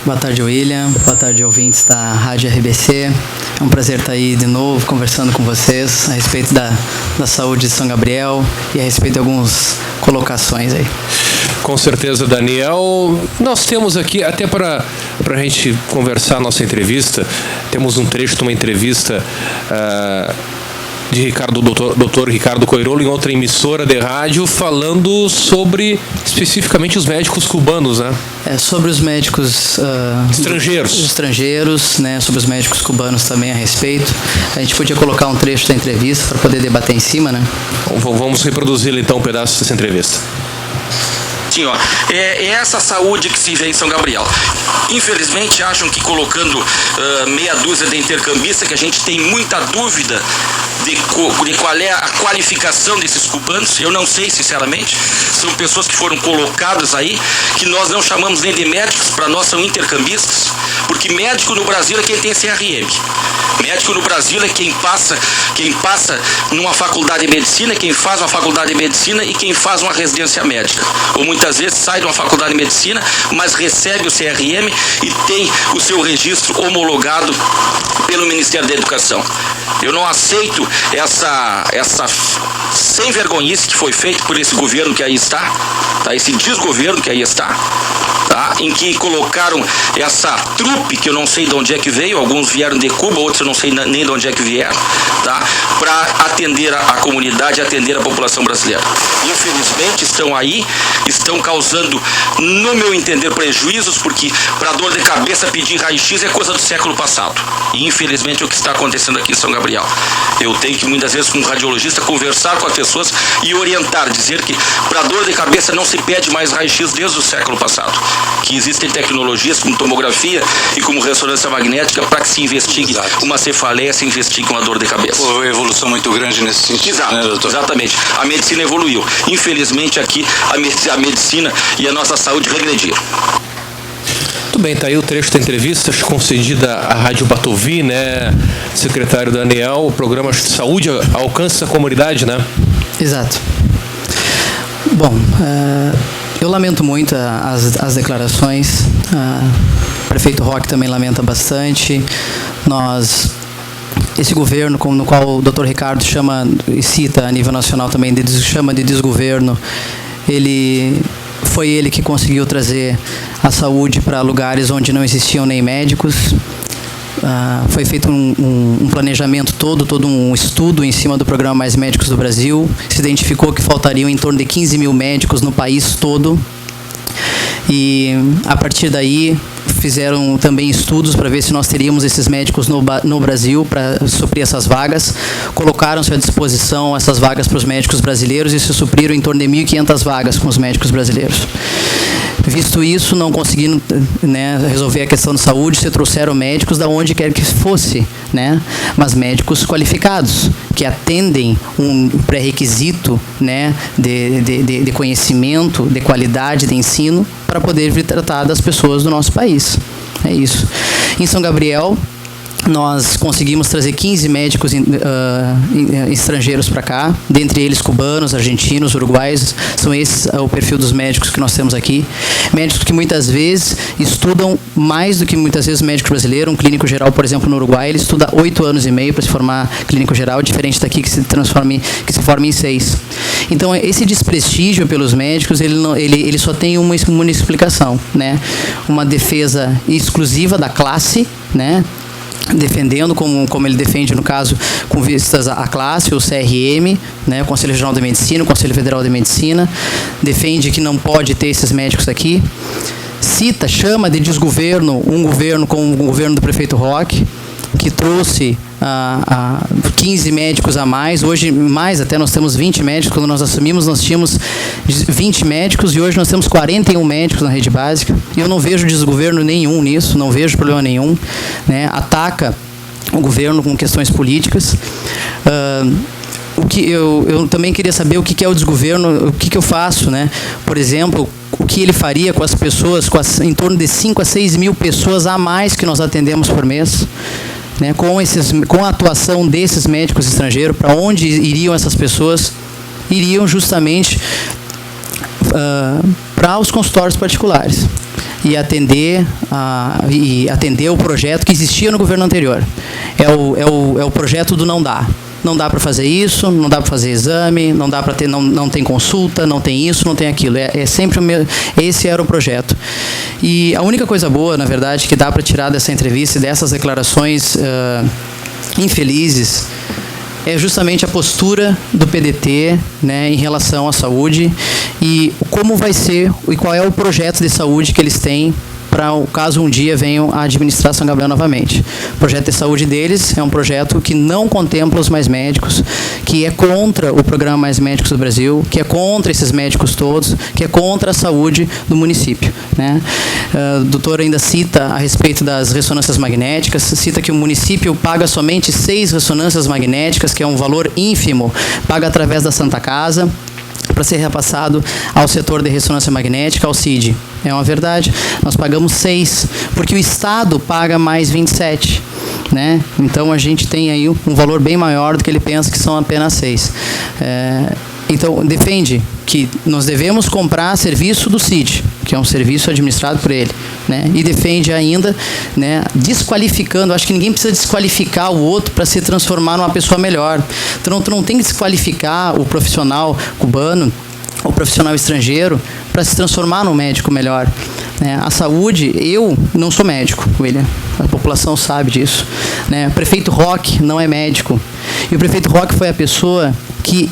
Boa tarde, William. Boa tarde, ouvintes da Rádio RBC. É um prazer estar aí de novo conversando com vocês a respeito da saúde de São Gabriel e a respeito de algumas colocações aí. Com certeza, Daniel. Nós temos aqui, até para a gente conversar a nossa entrevista, temos um trecho de uma entrevista de Dr. Ricardo Coirolo em outra emissora de rádio, falando sobre especificamente os médicos cubanos, né? Sobre os médicos estrangeiros, né? Sobre os médicos cubanos também a respeito. A gente podia colocar um trecho da entrevista para poder debater em cima, né? Vamos reproduzir então um pedaço dessa entrevista. Sim, ó, é essa saúde que se vê em São Gabriel. Infelizmente acham que colocando meia dúzia de intercambistas, que a gente tem muita dúvida de qual é a qualificação desses cubanos. Eu não sei, sinceramente. São pessoas que foram colocadas aí, que nós não chamamos nem de médicos, para nós são intercambistas, porque médico no Brasil é quem tem CRM. Médico no Brasil é quem passa numa faculdade de medicina, quem faz uma faculdade de medicina e quem faz uma residência médica. Ou muitas vezes sai de uma faculdade de medicina, mas recebe o CRM e tem o seu registro homologado pelo Ministério da Educação. Eu não aceito essa sem vergonhice que foi feito por esse governo que aí está, tá? Esse desgoverno que aí está, tá? Em que colocaram essa trupe, que eu não sei de onde é que veio, alguns vieram de Cuba, outros eu não sei nem de onde é que vieram, tá? Para atender a comunidade, atender a população brasileira. Infelizmente estão aí, estão causando, no meu entender, prejuízos, porque para dor de cabeça pedir raio-x é coisa do século passado. E infelizmente é o que está acontecendo aqui em São Gabriel. Eu tenho que muitas vezes com um radiologista conversar com as pessoas e orientar, dizer que para dor de cabeça não se pede mais raio-x desde o século passado. Que existem tecnologias como tomografia e como ressonância magnética para que se investigue uma cefaleia, se investigue uma dor de cabeça. Houve uma evolução muito grande nesse sentido. Exato, né, doutor? Exatamente. A medicina evoluiu. Infelizmente aqui a medicina e a nossa saúde regrediram. Muito bem, está aí o trecho da entrevista concedida à Rádio Batovi, né, secretário Daniel. O programa de saúde alcança a comunidade, né? Exato. Bom, eu lamento muito as declarações. O prefeito Roque também lamenta bastante. Esse governo, no qual o Dr. Ricardo chama e cita a nível nacional também, chama de desgoverno, foi ele que conseguiu trazer a saúde para lugares onde não existiam nem médicos. Foi feito um planejamento todo um estudo em cima do programa Mais Médicos do Brasil. Se identificou que faltariam em torno de 15 mil médicos no país todo. E, a partir daí, fizeram também estudos para ver se nós teríamos esses médicos no Brasil para suprir essas vagas. Colocaram-se à disposição essas vagas para os médicos brasileiros e se supriram em torno de 1.500 vagas com os médicos brasileiros. Visto isso, não conseguindo, né, resolver a questão de saúde, se trouxeram médicos da onde quer que fosse, né, mas médicos qualificados, que atendem um pré-requisito, né, de conhecimento, de qualidade de ensino, para poder vir tratar das pessoas do nosso país. É isso. Em São Gabriel, nós conseguimos trazer 15 médicos estrangeiros para cá, dentre eles cubanos, argentinos, uruguaios. São esses o perfil dos médicos que nós temos aqui. Médicos que muitas vezes estudam mais do que muitas vezes o médico brasileiro. Um clínico geral, por exemplo, no Uruguai, ele estuda 8 anos e meio para se formar clínico geral, diferente daqui que se forma em 6. Então, esse desprestígio pelos médicos, ele só tem uma explicação, né? Uma defesa exclusiva da classe, né? Defendendo, como ele defende, no caso, com vistas à classe, o CRM, né, o Conselho Regional de Medicina, o Conselho Federal de Medicina, defende que não pode ter esses médicos aqui, chama de desgoverno um governo como o governo do prefeito Roque, que trouxe 15 médicos a mais. Hoje, mais até, nós temos 20 médicos. Quando nós assumimos, nós tínhamos 20 médicos e hoje nós temos 41 médicos na rede básica. E eu não vejo desgoverno nenhum nisso, não vejo problema nenhum, né? Ataca o governo com questões políticas. Eu também queria saber o que é o desgoverno, o que eu faço, né? Por exemplo, o que ele faria com as pessoas, em torno de 5 a 6 mil pessoas a mais que nós atendemos por mês, né? Com a atuação desses médicos estrangeiros. Para onde iriam essas pessoas? Iriam justamente para os consultórios particulares. e atender o projeto que existia no governo anterior. É o projeto do não dá. Não dá para fazer isso, não dá para fazer exame, não dá para ter, não tem consulta, não tem isso, não tem aquilo. É sempre esse era o projeto. E a única coisa boa, na verdade, que dá para tirar dessa entrevista e dessas declarações infelizes é justamente a postura do PDT, né, em relação à saúde e como vai ser e qual é o projeto de saúde que eles têm para o caso um dia venham a administrar São Gabriel novamente. O projeto de saúde deles é um projeto que não contempla os mais médicos, que é contra o programa Mais Médicos do Brasil, que é contra esses médicos todos, que é contra a saúde do município, né? O doutor ainda cita a respeito das ressonâncias magnéticas, cita que o município paga somente 6 ressonâncias magnéticas, que é um valor ínfimo, paga através da Santa Casa, para ser repassado ao setor de ressonância magnética, ao CID. É uma verdade. Nós pagamos 6, porque o Estado paga mais 27. Né? Então, a gente tem aí um valor bem maior do que ele pensa que são apenas 6. Então, defende que nós devemos comprar serviço do CID, que é um serviço administrado por ele, né? E defende ainda, né, desqualificando, acho que ninguém precisa desqualificar o outro para se transformar numa pessoa melhor. Então, tu não tem que desqualificar o profissional cubano, o profissional estrangeiro, para se transformar num médico melhor. A saúde, eu não sou médico, William, a população sabe disso. O prefeito Roque não é médico, e o prefeito Roque foi a pessoa que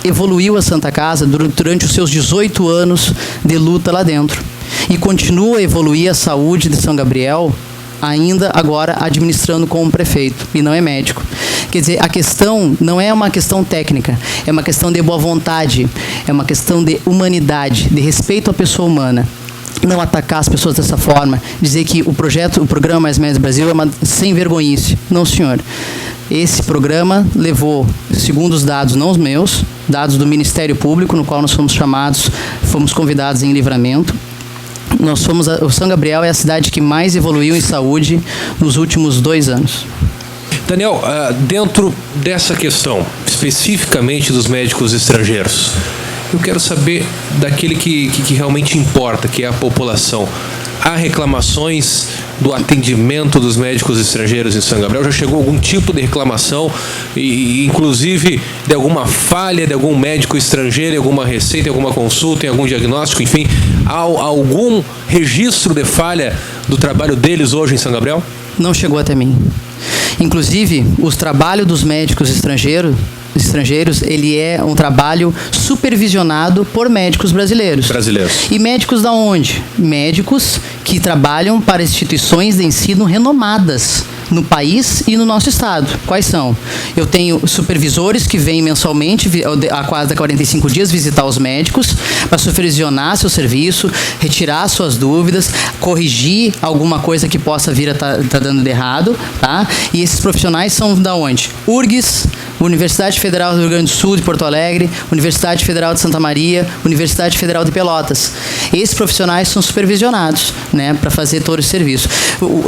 evoluiu a Santa Casa durante os seus 18 anos de luta lá dentro. E continua a evoluir a saúde de São Gabriel, ainda agora administrando como prefeito, e não é médico. Quer dizer, a questão não é uma questão técnica, é uma questão de boa vontade, é uma questão de humanidade, de respeito à pessoa humana. Não atacar as pessoas dessa forma, dizer que o programa Mais Médicos do Brasil é uma sem vergonhice. Não, senhor. Esse programa levou, segundo os dados, não os meus, dados do Ministério Público, no qual nós fomos convidados em Livramento. O São Gabriel é a cidade que mais evoluiu em saúde nos últimos 2 anos. Daniel, dentro dessa questão, especificamente dos médicos estrangeiros, eu quero saber daquele que realmente importa, que é a população. Há reclamações do atendimento dos médicos estrangeiros em São Gabriel? Já chegou algum tipo de reclamação, e inclusive de alguma falha de algum médico estrangeiro, em alguma receita, em alguma consulta, em algum diagnóstico, enfim? Há algum registro de falha do trabalho deles hoje em São Gabriel? Não chegou até mim. Inclusive, o trabalho dos médicos estrangeiros, ele é um trabalho supervisionado por médicos brasileiros. E médicos da onde? Médicos que trabalham para instituições de ensino renomadas no país e no nosso estado. Quais são? Eu tenho supervisores que vêm mensalmente, a cada 45 dias, visitar os médicos para supervisionar seu serviço, retirar suas dúvidas, corrigir alguma coisa que possa vir a tá dando de errado, tá? E esses profissionais são da onde? URGS, Universidade Federal do Rio Grande do Sul de Porto Alegre, Universidade Federal de Santa Maria, Universidade Federal de Pelotas. Esses profissionais são supervisionados, né, para fazer todo esse serviço.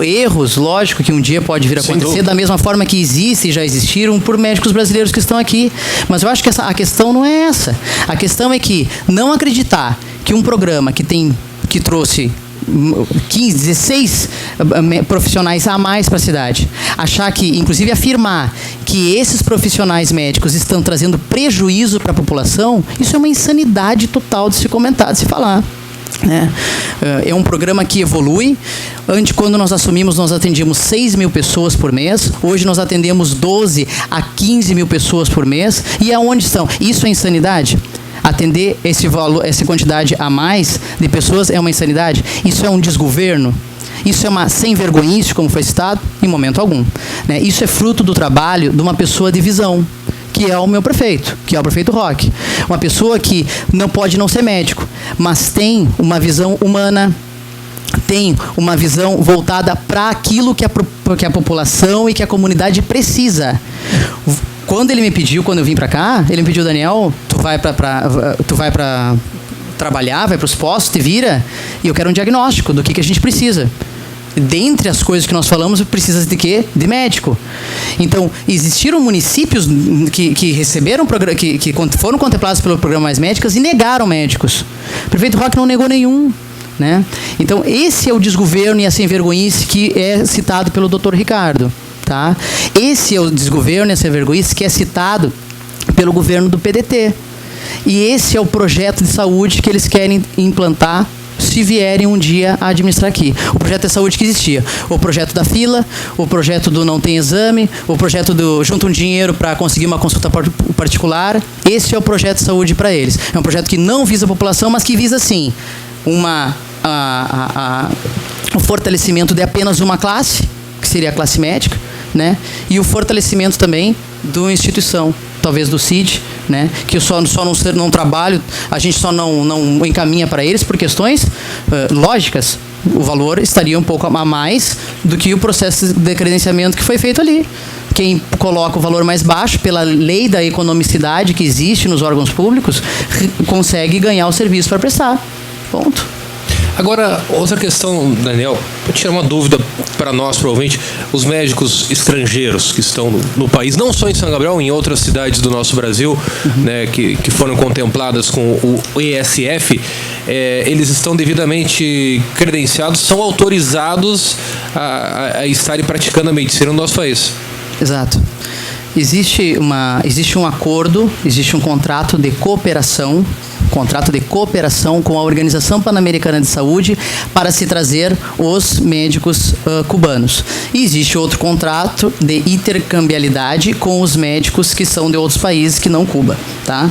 Erros, lógico que um dia pode vir a acontecer, da mesma forma que existem e já existiram por médicos brasileiros que estão aqui. Mas eu acho que a questão não é essa. A questão é que não acreditar que um programa que trouxe 15, 16 profissionais a mais para a cidade, achar que, inclusive afirmar que esses profissionais médicos estão trazendo prejuízo para a população, isso é uma insanidade total de se comentar, de se falar. É um programa que evolui. Antes, quando nós assumimos, nós atendíamos 6 mil pessoas por mês. Hoje nós atendemos 12 a 15 mil pessoas por mês. E aonde estão? Isso é insanidade? Atender esse valor, essa quantidade a mais de pessoas é uma insanidade? Isso é um desgoverno? Isso é uma sem vergonhice, como foi citado? Em momento algum. Isso é fruto do trabalho de uma pessoa de visão, que é o meu prefeito, que é o prefeito Roque. Uma pessoa que não pode não ser médico, mas tem uma visão humana, tem uma visão voltada para aquilo que a população e que a comunidade precisa. Quando ele me pediu, quando eu vim para cá, ele me pediu: Daniel, tu vai para trabalhar, vai para os postos, te vira, e eu quero um diagnóstico do que a gente precisa. Dentre as coisas que nós falamos, precisa de quê? De médico. Então, existiram municípios que receberam, que foram contemplados pelo programa Mais Médicas e negaram médicos. O prefeito Roque não negou nenhum. né? Então, esse é o desgoverno e a sem-vergonhice que é citado pelo Dr. Ricardo, tá? Esse é o desgoverno e a sem-vergonhice que é citado pelo governo do PDT. E esse é o projeto de saúde que eles querem implantar se vierem um dia a administrar aqui. O projeto de saúde que existia. O projeto da fila, o projeto do não tem exame, o projeto do junta um dinheiro para conseguir uma consulta particular. Esse é o projeto de saúde para eles. É um projeto que não visa a população, mas que visa, sim, o fortalecimento de apenas uma classe, que seria a classe médica, né? E o fortalecimento também da instituição, talvez do CID, né? Que eu só não trabalho, a gente só não encaminha para eles por questões lógicas. O valor estaria um pouco a mais do que o processo de credenciamento que foi feito ali. Quem coloca o valor mais baixo, pela lei da economicidade que existe nos órgãos públicos, consegue ganhar o serviço para prestar. Ponto. Agora, outra questão, Daniel, para tirar uma dúvida para nós, provavelmente, os médicos estrangeiros que estão no país, não só em São Gabriel, em outras cidades do nosso Brasil, né, que foram contempladas com o ESF, eles estão devidamente credenciados, são autorizados a estarem praticando a medicina no nosso país. Exato. Existe um acordo, existe um contrato de cooperação com a Organização Pan-Americana de Saúde para se trazer os médicos cubanos. E existe outro contrato de intercambialidade com os médicos que são de outros países que não Cuba, tá?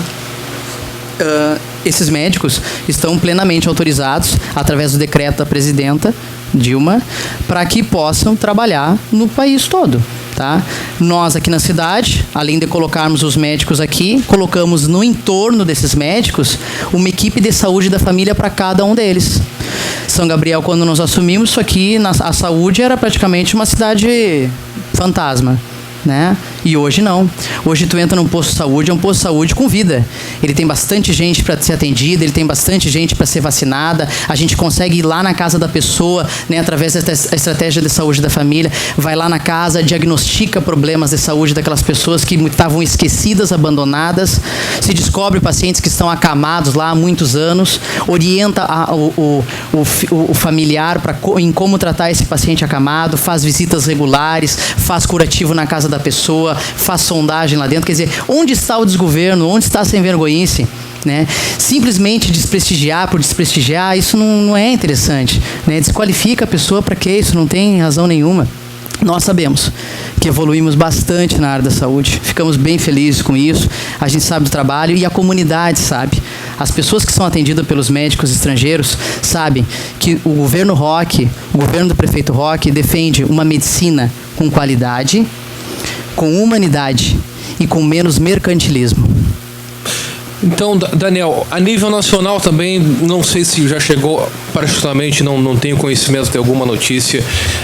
Esses médicos estão plenamente autorizados, através do decreto da presidenta Dilma, para que possam trabalhar no país todo. Tá? Nós aqui na cidade, além de colocarmos os médicos aqui, colocamos no entorno desses médicos uma equipe de saúde da família para cada um deles. São Gabriel, quando nós assumimos isso aqui, a saúde era praticamente uma cidade fantasma, né? E hoje não. Hoje tu entra num posto de saúde, é um posto de saúde com vida. Ele tem bastante gente para ser atendida, ele tem bastante gente para ser vacinada. A gente consegue ir lá na casa da pessoa, né, através da estratégia de saúde da família, vai lá na casa, diagnostica problemas de saúde daquelas pessoas que estavam esquecidas, abandonadas, se descobre pacientes que estão acamados lá há muitos anos, orienta o familiar em como tratar esse paciente acamado, faz visitas regulares, faz curativo na casa da pessoa, faz sondagem lá dentro. Quer dizer, onde está o desgoverno? Onde está a sem-vergonhice? Né? Simplesmente desprestigiar por desprestigiar, isso não é interessante, né? Desqualifica a pessoa para quê? Isso não tem razão nenhuma. Nós sabemos que evoluímos bastante na área da saúde, ficamos bem felizes com isso, a gente sabe do trabalho e a comunidade sabe. As pessoas que são atendidas pelos médicos estrangeiros sabem que o governo Roque, o governo do prefeito Roque, defende uma medicina com qualidade, com humanidade e com menos mercantilismo. Então, Daniel, a nível nacional também, não sei se já chegou, particularmente não tenho conhecimento de alguma notícia,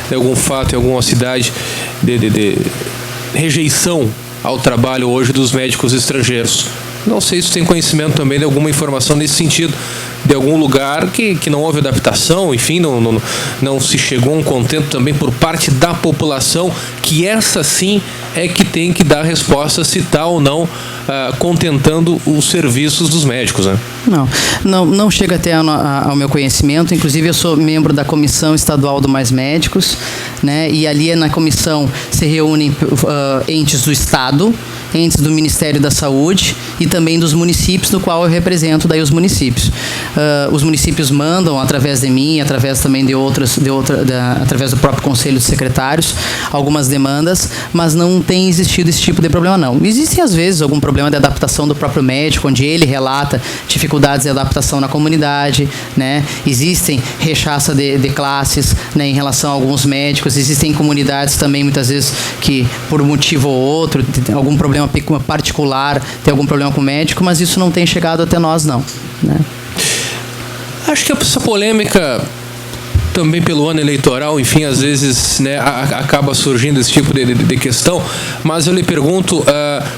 de algum fato em alguma cidade de rejeição ao trabalho hoje dos médicos estrangeiros. Não sei se tem conhecimento também de alguma informação nesse sentido, de algum lugar que não houve adaptação, enfim, não se chegou a um contento também por parte da população, que essa sim é que tem que dar resposta se está ou não contentando os serviços dos médicos, né? Não chega até ao meu conhecimento. Inclusive, eu sou membro da Comissão Estadual do Mais Médicos, né? E ali na comissão se reúnem entes do Estado, entes do Ministério da Saúde e também dos municípios, no qual eu represento daí os municípios. Os municípios mandam, através de mim, através também através do próprio Conselho de Secretários, algumas demandas, mas não tem existido esse tipo de problema, não. Existem, às vezes, algum problema de adaptação do próprio médico, onde ele relata dificuldades de adaptação na comunidade, né? Existem rechaça de classes, né, em relação a alguns médicos. Existem comunidades também, muitas vezes, que por um motivo ou outro, tem algum problema particular, tem algum problema com o médico, mas isso não tem chegado até nós, não, né? Acho que essa polêmica também pelo ano eleitoral, enfim, às vezes, né, acaba surgindo esse tipo de questão, mas eu lhe pergunto,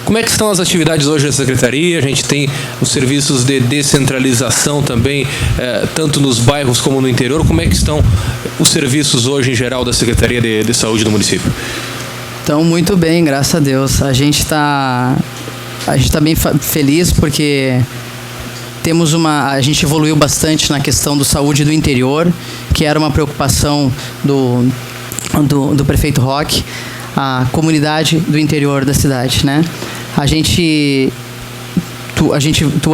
como é que estão as atividades hoje da Secretaria? A gente tem os serviços de descentralização também, tanto nos bairros como no interior. Como é que estão os serviços hoje em geral da Secretaria de Saúde do município? Então, muito bem, graças a Deus. A gente está bem feliz porque a gente evoluiu bastante na questão do saúde do interior, que era uma preocupação do prefeito Roque, a comunidade do interior da cidade, né? A gente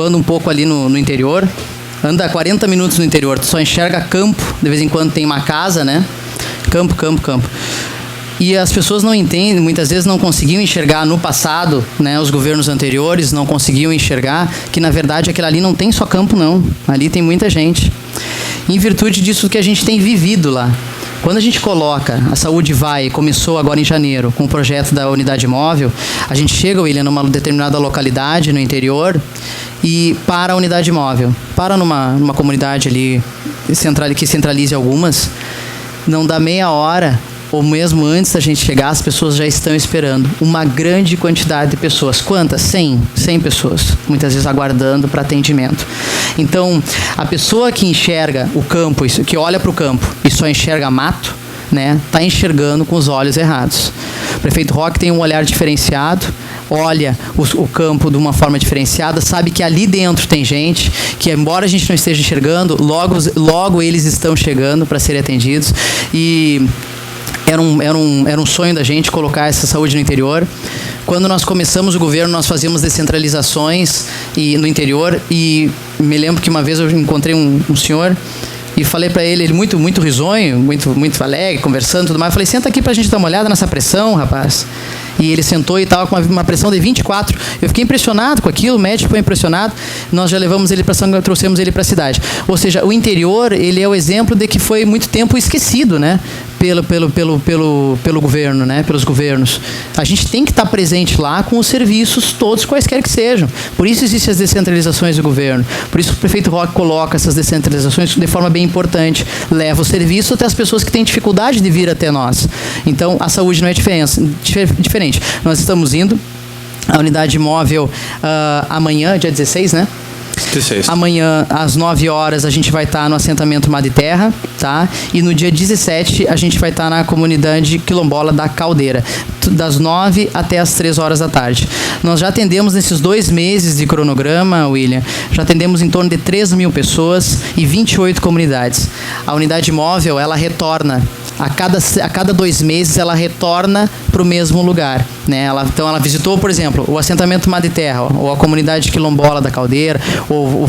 anda um pouco ali no interior, anda 40 minutos no interior, tu só enxerga campo, de vez em quando tem uma casa, né? Campo. E as pessoas não entendem, muitas vezes não conseguiam enxergar no passado, né? Os governos anteriores não conseguiam enxergar que, na verdade, aquilo ali não tem só campo, não. Ali tem muita gente. Em virtude disso que a gente tem vivido lá. Quando a gente coloca, a Saúde começou agora em janeiro, com o projeto da unidade móvel, a gente chega, William, numa determinada localidade no interior e para a unidade móvel. Para numa comunidade ali que centralize algumas, não dá meia hora, ou mesmo antes da gente chegar, as pessoas já estão esperando. Uma grande quantidade de pessoas. Quantas? 100 pessoas, muitas vezes aguardando para atendimento. Então, a pessoa que enxerga o campo, que olha para o campo e só enxerga mato, né, está enxergando com os olhos errados. O prefeito Roque tem um olhar diferenciado, olha o campo de uma forma diferenciada, sabe que ali dentro tem gente, que embora a gente não esteja enxergando, logo eles estão chegando para serem atendidos. E era um sonho da gente colocar essa saúde no interior. Quando nós começamos o governo, nós fazíamos descentralizações no interior, e me lembro que uma vez eu encontrei um senhor e falei para ele muito risonho, muito alegre, conversando e tudo mais. Eu falei, senta aqui pra gente dar uma olhada nessa pressão, rapaz. E ele sentou e estava com uma pressão de 24. Eu fiquei impressionado com aquilo, o médico foi impressionado. Nós já levamos ele para São Gabriel, trouxemos ele para a cidade. Ou seja, o interior, ele é o exemplo de que foi muito tempo esquecido, né? Pelo governo, né? Pelos governos. A gente tem que estar presente lá com os serviços todos, quaisquer que sejam. Por isso existem as descentralizações do governo. Por isso o prefeito Roque coloca essas descentralizações de forma bem importante. Leva o serviço até as pessoas que têm dificuldade de vir até nós. Então, a saúde não é diferente. Nós estamos indo à unidade móvel amanhã, dia 16, né? 16. Amanhã, às 9 horas, a gente vai estar no assentamento Mar de Terra, tá? E no dia 17, a gente vai estar na comunidade quilombola da Caldeira, das 9 até as 3 horas da tarde. Nós já atendemos nesses 2 meses de cronograma, William, já atendemos em torno de 3 mil pessoas e 28 comunidades. A unidade móvel, ela retorna. A cada 2 meses ela retorna para o mesmo lugar, né? Então ela visitou, por exemplo, o assentamento Mar de Terra, ou a comunidade quilombola da Caldeira, ou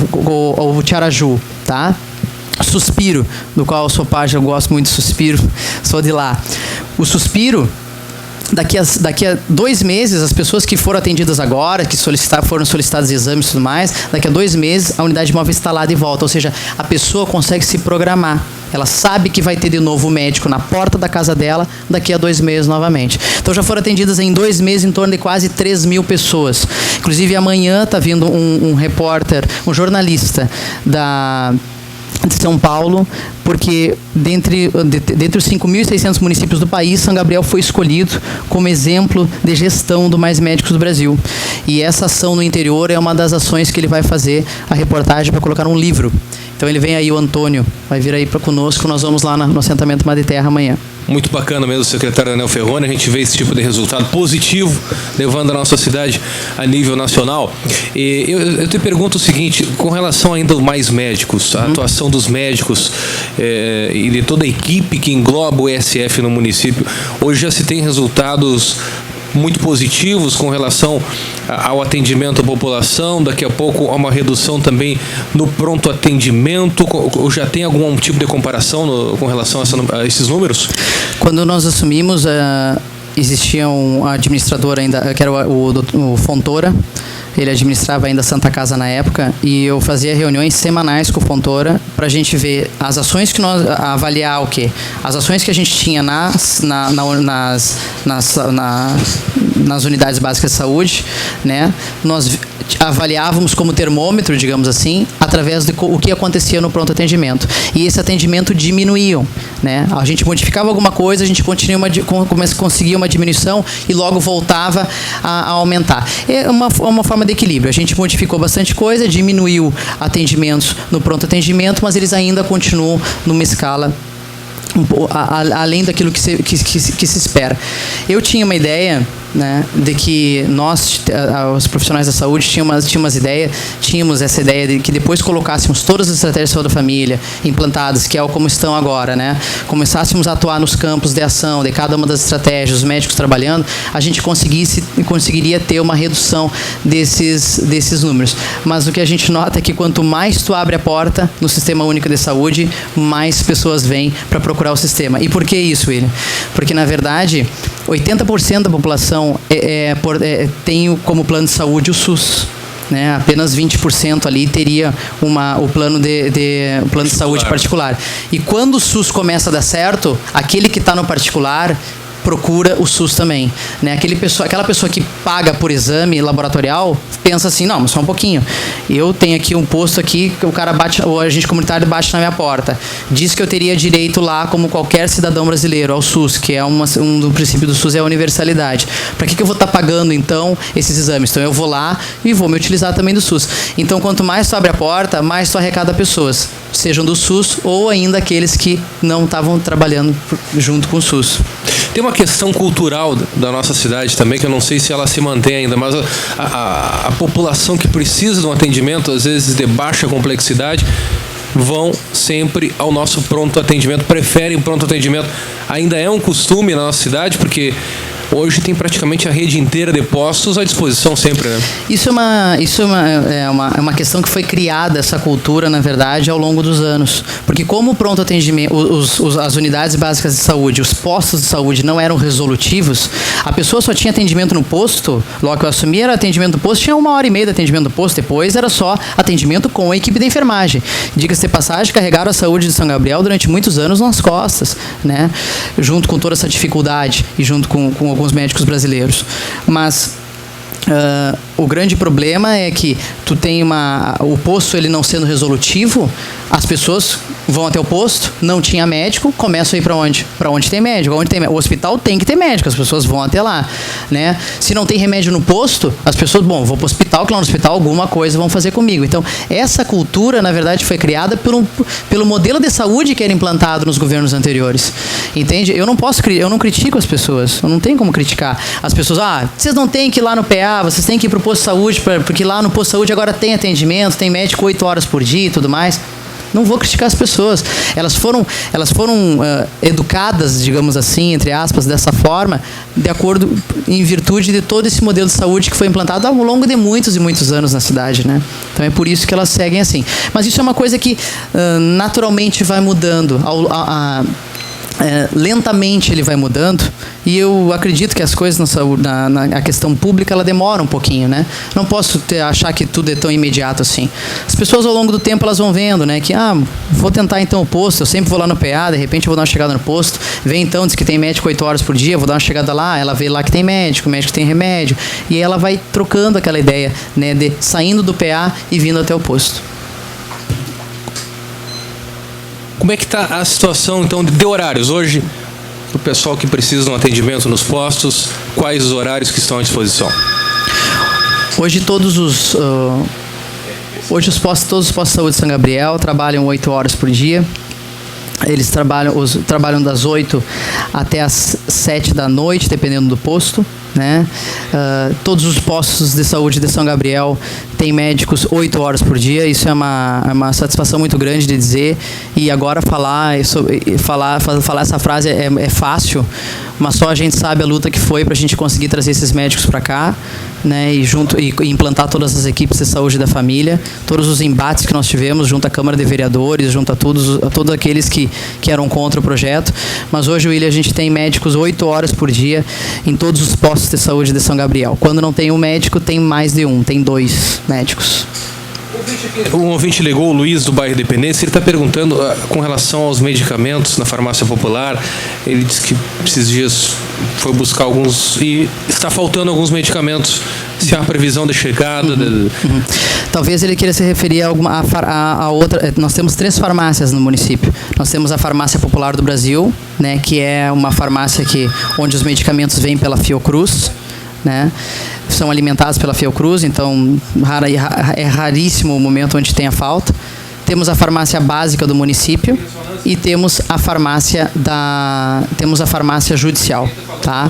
o Tiaraju, tá? Suspiro, do qual eu sou parte, eu gosto muito de Suspiro, sou de lá. O Suspiro, daqui a 2 meses, as pessoas que foram atendidas agora, que foram solicitados exames e tudo mais, daqui a 2 meses a unidade móvel está lá de volta, ou seja, a pessoa consegue se programar. Ela sabe que vai ter de novo o médico na porta da casa dela daqui a 2 meses novamente. Então já foram atendidas em 2 meses em torno de quase 3 mil pessoas. Inclusive amanhã está vindo um repórter, um jornalista de São Paulo, porque dentre os 5.600 municípios do país, São Gabriel foi escolhido como exemplo de gestão do Mais Médicos do Brasil. E essa ação no interior é uma das ações que ele vai fazer a reportagem para colocar um livro. Então ele vem aí, o Antônio, vai vir aí conosco, nós vamos lá no assentamento Mar de Terra amanhã. Muito bacana mesmo, secretário Daniel Ferroni, a gente vê esse tipo de resultado positivo, levando a nossa cidade a nível nacional. E eu te pergunto o seguinte, com relação ainda aos Mais Médicos, a atuação dos médicos e de toda a equipe que engloba o ESF no município, hoje já se tem resultados muito positivos com relação ao atendimento à população, daqui a pouco há uma redução também no pronto atendimento, ou já tem algum tipo de comparação com relação a esses números? Quando nós assumimos, existia um administrador ainda, que era o Fontoura. Ele administrava ainda a Santa Casa na época, e eu fazia reuniões semanais com o Fontoura para a gente ver as ações que nós avaliar o quê? As ações que a gente tinha nas unidades básicas de saúde, né? Nós avaliávamos como termômetro, digamos assim, através do que acontecia no pronto atendimento. E esse atendimento diminuíam, né? A gente modificava alguma coisa, a gente conseguia uma diminuição e logo voltava a aumentar. É uma forma de equilíbrio. A gente modificou bastante coisa, diminuiu atendimentos no pronto atendimento, mas eles ainda continuam numa escala além daquilo que se espera. Eu tinha uma ideia né, de que nós, os profissionais da saúde, tínhamos essa ideia de que depois colocássemos todas as estratégias de saúde da família implantadas, que é como estão agora, né, começássemos a atuar nos campos de ação de cada uma das estratégias, os médicos trabalhando, a gente conseguiria ter uma redução desses números. Mas o que a gente nota é que quanto mais tu abre a porta no Sistema Único de Saúde, mais pessoas vêm para procurar o sistema. E por que isso, William? Porque, na verdade, 80% da população tem como plano de saúde o SUS. Né? Apenas 20% ali teria o plano de saúde particular. E quando o SUS começa a dar certo, aquele que está no particular procura o SUS também, né? Aquela pessoa que paga por exame laboratorial pensa assim, não, mas só um pouquinho, eu tenho aqui um posto aqui que o cara bate, o agente comunitário bate na minha porta, diz que eu teria direito lá, como qualquer cidadão brasileiro, ao SUS, que é do princípio do SUS é a universalidade. Para que eu vou estar pagando então esses exames? Então eu vou lá e vou me utilizar também do SUS. Então quanto mais tu abre a porta, mais tu arrecada pessoas, sejam do SUS ou ainda aqueles que não estavam trabalhando junto com o SUS. Tem uma questão cultural da nossa cidade também, que eu não sei se ela se mantém ainda, mas a população que precisa de um atendimento, às vezes de baixa complexidade, vão sempre ao nosso pronto atendimento, preferem pronto atendimento. Ainda é um costume na nossa cidade, porque hoje tem praticamente a rede inteira de postos à disposição sempre, né? Isso é uma questão que foi criada, essa cultura, na verdade, ao longo dos anos. Porque como o pronto atendimento, as unidades básicas de saúde, os postos de saúde não eram resolutivos, a pessoa só tinha atendimento no posto, logo que eu assumi era atendimento no posto, tinha 1h30 de atendimento no posto, depois era só atendimento com a equipe da enfermagem. Diga-se de passagem, carregaram a saúde de São Gabriel durante muitos anos nas costas, né? Junto com toda essa dificuldade e junto com alguns médicos brasileiros. Mas o grande problema é que tu tem o posto ele não sendo resolutivo, as pessoas vão até o posto, não tinha médico, começam a ir para onde? Para onde tem médico. O hospital tem que ter médico, as pessoas vão até lá, né? Se não tem remédio no posto, as pessoas, vou para o hospital, que lá no hospital alguma coisa vão fazer comigo. Então, essa cultura, na verdade, foi criada pelo modelo de saúde que era implantado nos governos anteriores. Entende? Eu não critico as pessoas, eu não tenho como criticar. As pessoas, vocês não têm que ir lá no PA, vocês têm que ir para o posto de saúde, porque lá no posto de saúde agora tem atendimento, tem médico 8 horas por dia e tudo mais. Não vou criticar as pessoas. Elas foram educadas, digamos assim, entre aspas, dessa forma, em virtude de todo esse modelo de saúde que foi implantado ao longo de muitos e muitos anos na cidade, né? Então é por isso que elas seguem assim. Mas isso é uma coisa que naturalmente vai mudando. Lentamente ele vai mudando, e eu acredito que as coisas na saúde, na questão pública, ela demora um pouquinho, né? Não posso achar que tudo é tão imediato assim. As pessoas ao longo do tempo elas vão vendo, né? Que vou tentar então o posto, eu sempre vou lá no PA, de repente eu vou dar uma chegada no posto, vem então, diz que tem médico 8 horas por dia, vou dar uma chegada lá, ela vê lá que tem médico, o médico tem remédio, e aí ela vai trocando aquela ideia, né? De saindo do PA e vindo até o posto. Como é que está a situação, então, de horários? Hoje, o pessoal que precisa de um atendimento nos postos, quais os horários que estão à disposição? Hoje todos os postos de saúde de São Gabriel trabalham 8 horas por dia. Eles trabalham das 8 até as 7 da noite, dependendo do posto, né? Todos os postos de saúde de São Gabriel têm médicos 8 horas por dia. Isso é uma satisfação muito grande de dizer. E agora falar essa frase é fácil, mas só a gente sabe a luta que foi para a gente conseguir trazer esses médicos para cá, né? E implantar todas as equipes de saúde da família, todos os embates que nós tivemos junto à Câmara de Vereadores, junto a todos aqueles que eram contra o projeto. Mas hoje, William, a gente tem médicos 8 horas por dia em todos os postos de saúde de São Gabriel. Quando não tem um médico, tem mais de um, tem 2 médicos. Um ouvinte ligou, o Luiz, do bairro Independência, ele está perguntando com relação aos medicamentos na farmácia popular. Ele disse que esses dias foi buscar alguns e está faltando alguns medicamentos. Se há previsão de chegada... Talvez ele queira se referir a outra... Nós temos 3 farmácias no município. Nós temos a Farmácia Popular do Brasil, né, que é uma farmácia onde os medicamentos vêm pela Fiocruz, né? São alimentados pela Fiocruz, então é raríssimo o momento onde tem a falta. Temos a farmácia básica do município e temos a farmácia judicial, tá?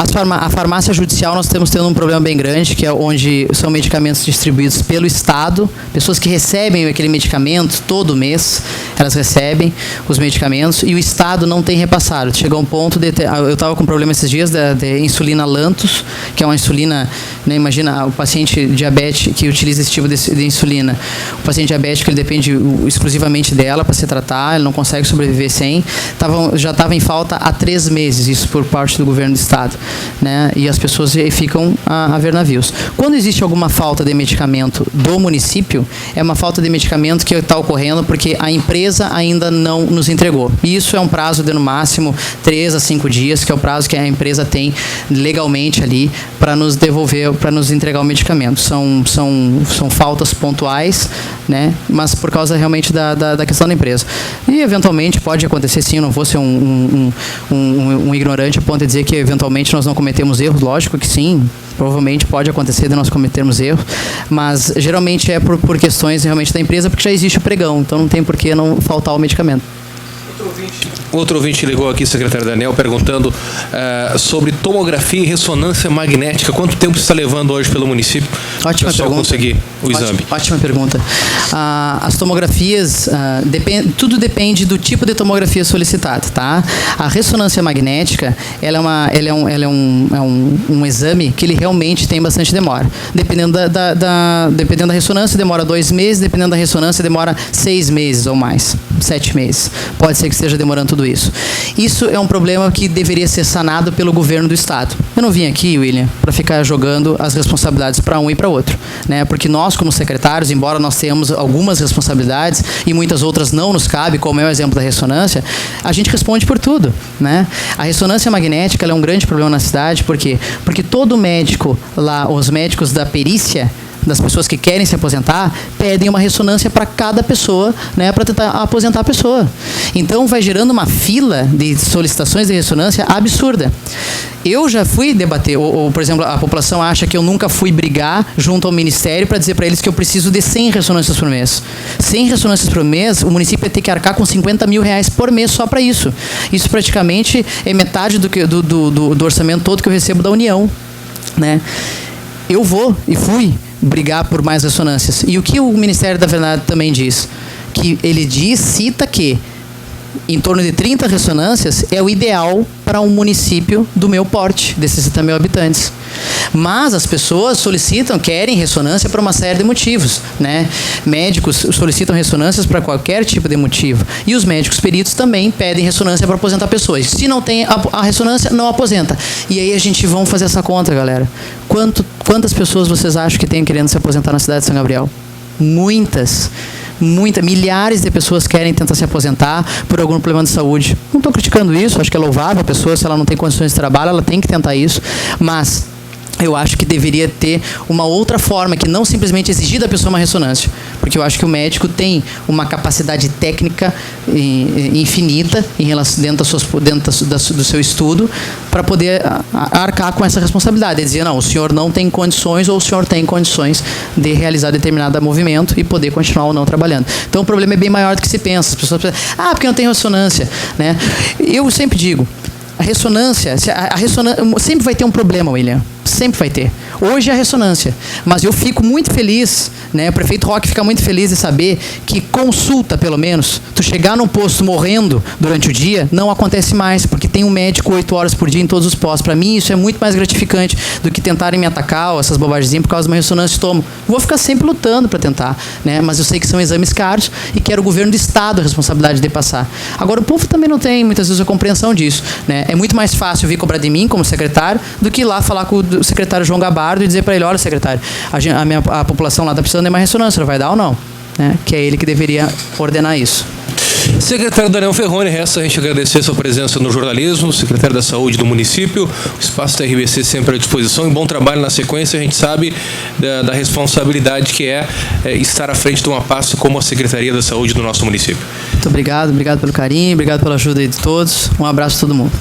A farmácia judicial nós estamos tendo um problema bem grande, que é onde são medicamentos distribuídos pelo Estado, pessoas que recebem aquele medicamento todo mês, elas recebem os medicamentos e o Estado não tem repassado. Chegou a um ponto de eu estava com um problema esses dias de insulina Lantus, que é uma insulina, né, imagina o paciente diabético que utiliza esse tipo de insulina. O paciente diabético ele depende exclusivamente dela para se tratar, ele não consegue sobreviver sem. Já estava em falta há 3 meses, isso por parte do governo do Estado, né? E as pessoas ficam a ver navios. Quando existe alguma falta de medicamento do município, é uma falta de medicamento que está ocorrendo porque a empresa ainda não nos entregou. E isso é um prazo de no máximo 3 a 5 dias, que é o prazo que a empresa tem legalmente ali para nos devolver, para nos entregar o medicamento. São faltas pontuais, né? Mas por causa realmente da questão da empresa. E eventualmente pode acontecer sim, eu não vou ser um ignorante a ponto de dizer que eventualmente nós não cometemos erros, lógico que sim, provavelmente pode acontecer de nós cometermos erros, mas geralmente é por questões realmente da empresa, porque já existe o pregão, então não tem por que não faltar o medicamento. Outro ouvinte ligou aqui, secretário Daniel, perguntando sobre tomografia e ressonância magnética. Quanto tempo está levando hoje pelo município para o pessoal conseguir o exame? Ótima pergunta. As tomografias, tudo depende do tipo de tomografia solicitada, tá? A ressonância magnética, ela é um exame que ele realmente tem bastante demora. Dependendo dependendo da ressonância, demora 2 meses, dependendo da ressonância, demora 6 meses ou mais, 7 meses. Pode ser que esteja demorando tudo isso. Isso é um problema que deveria ser sanado pelo governo do Estado. Eu não vim aqui, William, para ficar jogando as responsabilidades para um e para outro, né? Porque nós, como secretários, embora nós tenhamos algumas responsabilidades e muitas outras não nos cabe, como é o exemplo da ressonância, a gente responde por tudo, né? A ressonância magnética ela é um grande problema na cidade, por quê? Porque todo médico lá, os médicos da perícia, das pessoas que querem se aposentar, pedem uma ressonância para cada pessoa, né, para tentar aposentar a pessoa. Então, vai gerando uma fila de solicitações de ressonância absurda. Eu já fui debater, por exemplo, a população acha que eu nunca fui brigar junto ao Ministério para dizer para eles que eu preciso de 100 ressonâncias por mês. 100 ressonâncias por mês, o município vai ter que arcar com R$50 mil por mês só para isso. Isso praticamente é metade do orçamento todo que eu recebo da União, né? Eu vou e fui brigar por mais ressonâncias. E o que o Ministério da Verdade também diz? Que ele cita que em torno de 30 ressonâncias é o ideal para um município do meu porte, de 60 mil habitantes. Mas as pessoas querem ressonância por uma série de motivos, né? Médicos solicitam ressonâncias para qualquer tipo de motivo. E os médicos peritos também pedem ressonância para aposentar pessoas. Se não tem a ressonância, não aposenta. E aí a gente vai fazer essa conta, galera. Quantas pessoas vocês acham que tem querendo se aposentar na cidade de São Gabriel? Muitas. Milhares de pessoas querem tentar se aposentar por algum problema de saúde. Não estou criticando isso, acho que é louvável a pessoa, se ela não tem condições de trabalho, ela tem que tentar isso, mas eu acho que deveria ter uma outra forma, que não simplesmente exigir da pessoa uma ressonância, porque eu acho que o médico tem uma capacidade técnica infinita em relação, dentro do seu estudo, para poder arcar com essa responsabilidade, de dizer, não, o senhor não tem condições ou o senhor tem condições de realizar determinado movimento e poder continuar ou não trabalhando. Então o problema é bem maior do que se pensa. As pessoas pensam, porque não tem ressonância, né? Eu sempre digo, a ressonância sempre vai ter um problema, William. Sempre vai ter. Hoje é a ressonância. Mas eu fico muito feliz, né? O prefeito Roque fica muito feliz de saber que consulta, pelo menos, tu chegar num posto morrendo durante o dia, não acontece mais, porque tem um médico 8 horas por dia em todos os postos. Para mim, isso é muito mais gratificante do que tentarem me atacar, ou essas bobagens por causa de uma ressonância de estômago. Vou ficar sempre lutando para tentar, né? Mas eu sei que são exames caros e quero o governo do Estado a responsabilidade de passar. Agora, o povo também não tem, muitas vezes, a compreensão disso, né? É muito mais fácil vir cobrar de mim, como secretário, do que ir lá falar com o secretário João Gabardo e dizer para ele, olha, secretário, a população lá está precisando de uma ressonância, vai dar ou não? Né? Que é ele que deveria ordenar isso. Secretário Daniel Ferroni, resta a gente agradecer sua presença no jornalismo, secretário da Saúde do município, o espaço da RBC sempre à disposição, e bom trabalho na sequência. A gente sabe da responsabilidade que é estar à frente de uma pasta como a Secretaria da Saúde do nosso município. Muito obrigado pelo carinho, obrigado pela ajuda de todos, um abraço a todo mundo.